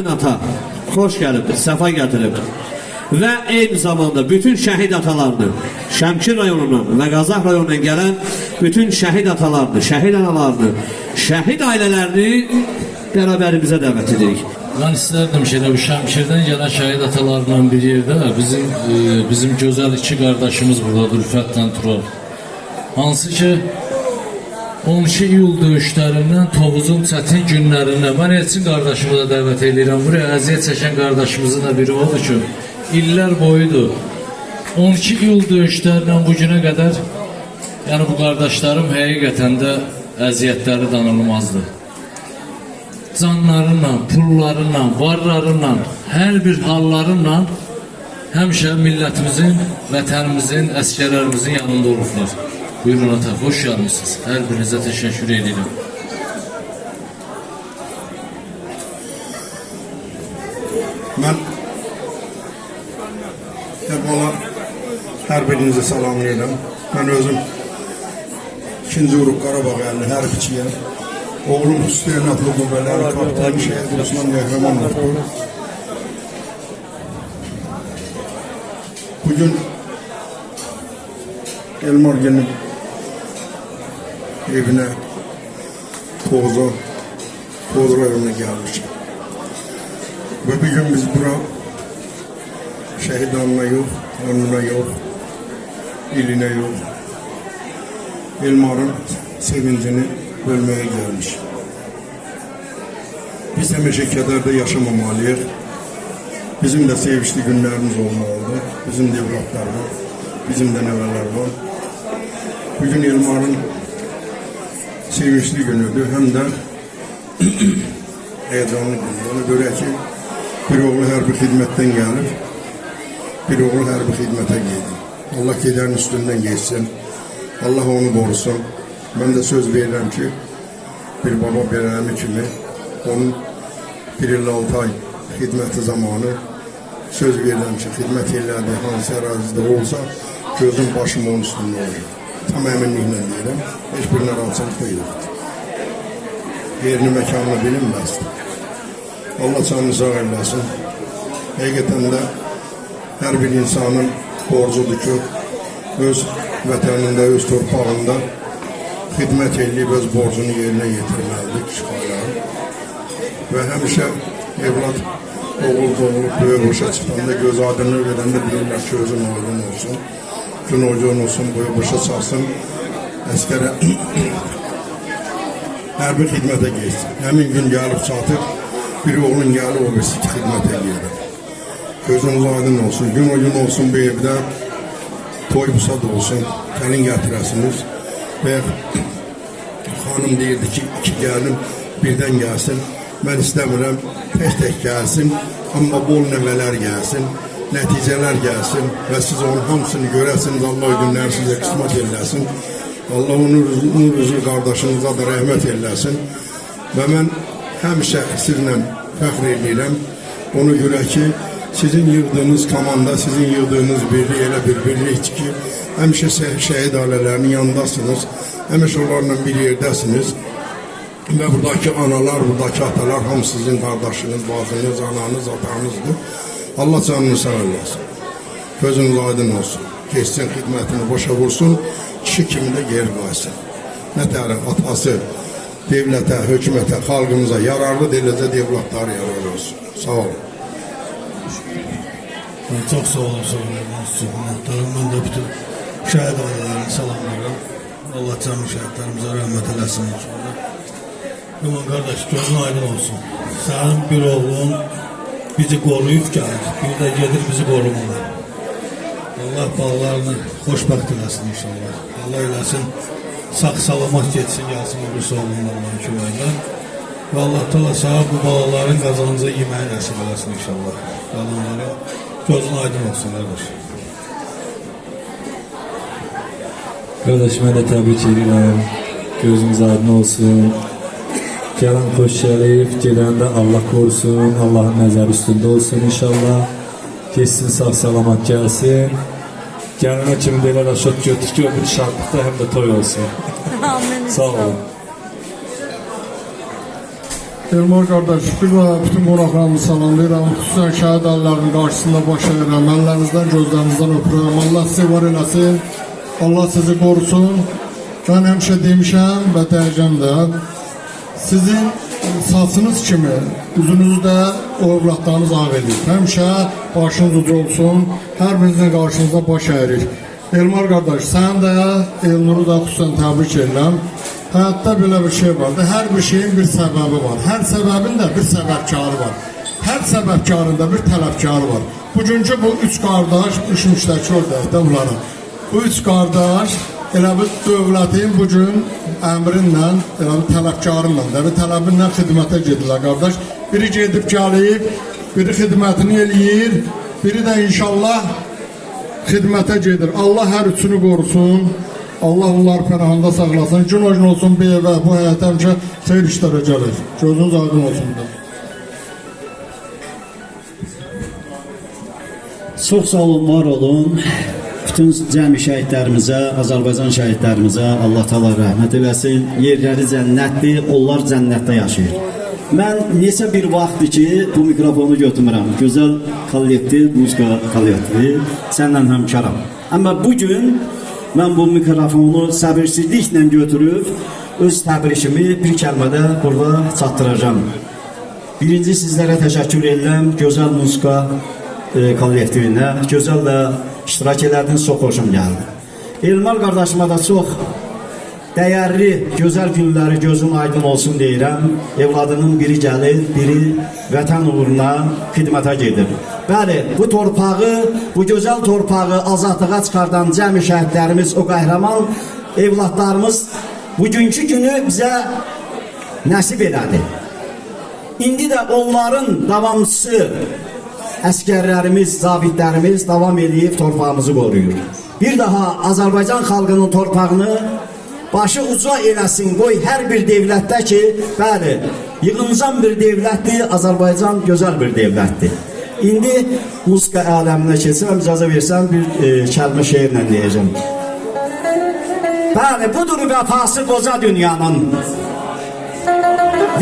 Ata, hoş gəlibdir, səfa gətiribdir. Və eyni zamanda bütün şəhid atalarını, Şəmkir rayonundan və Qazax rayonundan gələn bütün şəhid atalarını, şəhid analarını, şəhid ailələrini bərabərimizə dəvət edirik. Ben isterdim bu Şəmkirdən gələn şəhid atalarla bir yerdə bizim gözəl iki qardaşımız buradadır, Rüfətlə Tural. Hansı ki 12 iyul döyüşlərindən Tovuzun çətin günlərindən mən Elçin qardaşımı da dəvət edirəm. Buraya əziyyət çəkən qardaşımızın da biri odur ki, illər boyudur. 12 iyul döyüşlərindən bu günə qədər yəni bu qardaşlarım həqiqətən də əziyyətləri danılmazdır. Canlarıyla, pullarıyla, varlarıyla, hər bir hallarıyla həmişə millətimizin, vətənimizin, əskərlərimizin yanında olurlar. Buyurun ata, hoş gelmişsiniz. Her birinize teşekkür ederim. Ben evvela her birinize salamlayırım. Ben özüm 2. Uruk Qarabağ əlli hərbiçiyəm. Oğlum Hüseyin adlı qüvvələri kapitan şəhid Osman Qəhrəmanovdur. Bugün Elmar gelip evine Toz rayonuna gelmiş. Ve bir gün biz bura şehit anına yok, anına yok, iline yok. Elmar'ın sevincini bölmeye gelmiş. Biz hemeşe kederde yaşamamalıyız. Bizim de sevinçli günlerimiz olmalıdır. Bizim de evlatlar var, bizim de neveler var. Bugün Elmar'ın sevinçli günüdür, hem de heyecanlı gündür. Ona göre ki bir oğlu hərbi xidmətdən gelir, bir oğlu hərbi xidmətə gedir. Allah kederin üstünden geçsin, Allah onu korusun. Ben de söz veririm ki bir baba verəmi kimi onun 156 ay xidməti zamanı söz veririm ki xidmət elədi, hansı ərazide olsa gözüm başım onun üstünde olur. Tam əminliklə deyirəm, heç bir narahatçılık da yoxdur. Yerini, məkanını bilinməzdir. Allah canını sağ eləsin. Həqiqətən də hər bir insanın borcudur ki, öz vətənində, öz torpağında xidmət eləyib öz borcunu yerinə yetirməlidir kişilərə. Və həmişə evlat oğul doğulub, böyük boşa çıxanda göz adını verəndə bilirlər ki, özün oğlun olsun. Gün oyun olsun, boya başa çalsın, əskərə hərbi xidmətə geçsin. Həmin gün gəlib çatır, bir oğlun gəlib o birisi ki, xidmət edir. Gözünüz aydın olsun, gün oyun olsun bu evdə, toy busad olsun, gəlin gətirəsiniz. Və xanım deyirdi ki, iki gəlim birdən gəlsin. Mən istəmirəm, tək gəlsin, amma bol nəvələr gəlsin. Nəticələr gəlsin və siz onun hamısını görəsiniz, Allah günlər sizə qismət eləsin. Allah onun rüzü qardaşınıza da rəhmət eləsin. Və mən həmişə sizlə fəxr edirəm. Ona görə ki, sizin yığdığınız komanda, sizin yığdığınız birlik elə bir birlikdir ki, həmişə şəhid ailələrinin yanındasınız, həmişə onlarla bir yerdəsiniz. Və buradakı analar, buradakı atalar hamı sizin qardaşınız, bacınız, ananız, atanızdır. Allah canını sağ eləsin. Gözünüz aydın olsun. Geçsin xidmətini başa vursun. Kişi kimi də yer qaysın. Nə tərəf atası devlətə, hökumətə, xalqımıza yararlı deyiləcə devlatları yararlı olsun. Sağ olun. Çok sağ olun. Ben de bütün şəhid ailələrine salamlarım. Allah canlı şəhidlərimizə rəhmət eləsin inşallah. Aman qardaş, gözün aydın olsun. Sənin bir oğlun bizi qoruyub gəlir, bir də gedir bizi qorumalar. Allah balalarını xoşbəxt eləsin inşallah. Allah eləsin, sağ-salamat geçsin, gəlsin o birisi oğlunlarla köməklə. Və Allah da sağ bu balaların qazancı yeməyi nəsib eləsin inşallah. Qalanları gözün aydın olsun qardaş. Qardaş, mən də təbrik edirəm. Gözünüz aydın olsun. Gələn xoş gəlib, gedən də Allah korusun, Allahın nəzəri üstündə olsun inşallah. Geçsin, sağ-salamat gəlsin. Gələnə kimi belə raşot götür ki, öbür şartlıqda həm də toy olsun. Amin. Sağ olun. Elmar qardaş, bir daha bütün qonaqlarımı salamlayıram. Xüsusən şəhid ailələrinin qarşısında baş əyirəm. Əllərinizdən, gözlərinizdən öpürəm. Allah sizi var eləsin. Allah sizi qorusun. Ben həmişə demişəm və deyəcəm də, sizin saçınız kimi üzünüzdə o evlatlarınız ağ edir. Həmişə başınız ucu olsun. Hər birinizin qarşınızda baş əyirik. Elmar qardaş, sən də, Elnuru da xüsusən təbrik edirəm. Həyatda belə bir şey vardır. Hər bir şeyin bir səbəbi var. Hər səbəbin də bir səbəbkarı var. Hər səbəbkarın da bir tələbkarı var. Bugünkü bu üç qardaş, düşmüşdəki oradaydı bunlara. Bu üç qardaş elə bir dövlətin bugün əmrinlə, elə bir tələbkarınla, bir tələbinlə xidmətə gedirlər qardaş. Biri gedib gəlib, biri xidmətini eləyir, biri də inşallah xidmətə gedir. Allah hər üçünü qorusun. Allah onları pənahında saxlasın. Gün olsun bir evə, bu həyat həmişə xeyir işlərə gəlir. Gözünüz aydın olsun. Çox sağ olun, var olun. Bütün cəmi şəhidlərimizə, Azərbaycan şəhidlərimizə Allah təala rəhmət eləsin. Yerləri cənnətdir, onlar cənnətdə yaşayır. Mən neçə bir vaxtdır ki, bu mikrofonu götürmürəm. Gözəl kollektiv, muzika kollektivi, sənlə həmkaram. Amma bugün mən bu mikrofonu səbirsizliklə götürüb, öz təbrikimi bir kəlmədə burada çatdıracağım. Birinci sizlərə təşəkkür edirəm, gözəl muzika kollektivinə, gözəl də iştirak elədiniz, çox xoşum gəldi. Elmar qardaşıma da çox dəyərli, gözəl günləri gözüm aydın olsun deyirəm. Evladının biri gəlir, biri vətən uğruna xidmətə gedir. Bəli, bu torpağı, bu gözəl torpağı azadlığa çıxardan cəmi şəhidlərimiz, o qəhrəman evladlarımız bugünkü günü bizə nəsib elədi. İndi də onların davamçısı əskərlərimiz, zabitlərimiz davam edib torpağımızı qoruyur. Bir daha Azərbaycan xalqının torpağını başı uca eləsin, qoy hər bir devlətdə ki, bəli, yığıncan bir devlətdir, Azərbaycan gözəl bir devlətdir. İndi muzika aləminə keçirəm, icazə versən bir kəlmə şeirlə deyəcəm. Bəli, budur vəfası qoca dünyanın,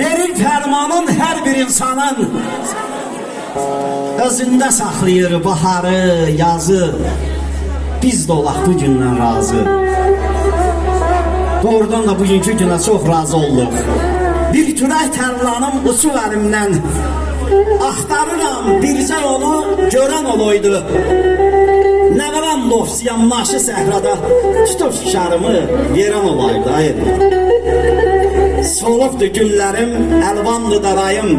verir fərmanın hər bir insanın, özündə saxlayır baharı, yazı, biz də olaq bu gündən razı. Doğrudan da bugünkü günə çox razı olduq. Bir tünək tərlanım uçuq əlimdən, axtarıram bircə onu görən olaydı. Nə verəm lofsiyam naşı səhrada, tutub şişarımı verən olaydı. Hayır. Solubdur günlərim, əlvandır darayım,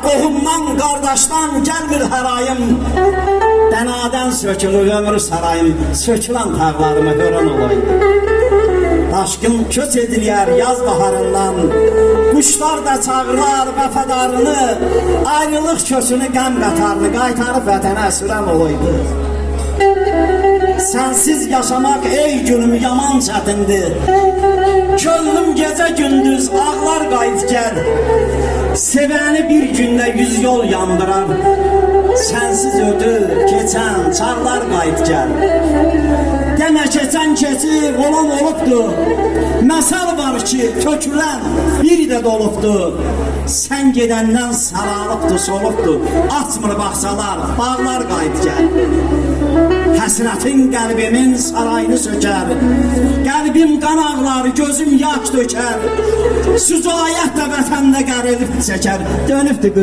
qohumdan, qardaşdan gəlmir hərayım. Dənadən sökülür ömrü sarayım, sökülən tağlarımı görən olaydı. Daşqın köç edilər yaz baharından, quşlar da çağırlar vəfadarını, ayrılıq köçünü qəm qatarını qaytarıb vətənə sürən olaydı. Sənsiz yaşamaq ey günüm yaman çətindir, könlüm gecə gündüz ağlar qayıt gəl, sevəni bir gündə 100 yol yandırar, sənsiz ödür keçən çağlar qayıt gəl. Demə keçən keçib olan olubdur, məsəl var ki tökülən bir də dolubdur, sən gedəndən sararıbdır, solubdur, açmır baxsalar, bağlar qayıt gəl. Həsrətin qəlbimin sarayını sökər, qəlbim qan ağlar, gözüm yaş dökər, süzayət də vətəndə qərilib çəkər, dönübdür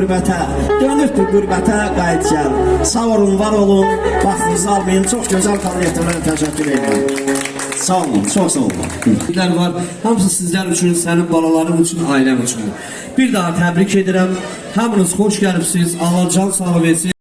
qürbətə qayıt gəl. Sağ olun, var olun, vaxtınızı almayın, çox gözəl kollektivlərə təşəkkür edirəm. Sağ olun, çox sağ olun. Var. Hamısı sizlər üçün, sənin balaların üçün, ailəm üçün. Bir daha təbrik edirəm. Hamınız xoş gəlibsiniz. Allah can sağlığı versin.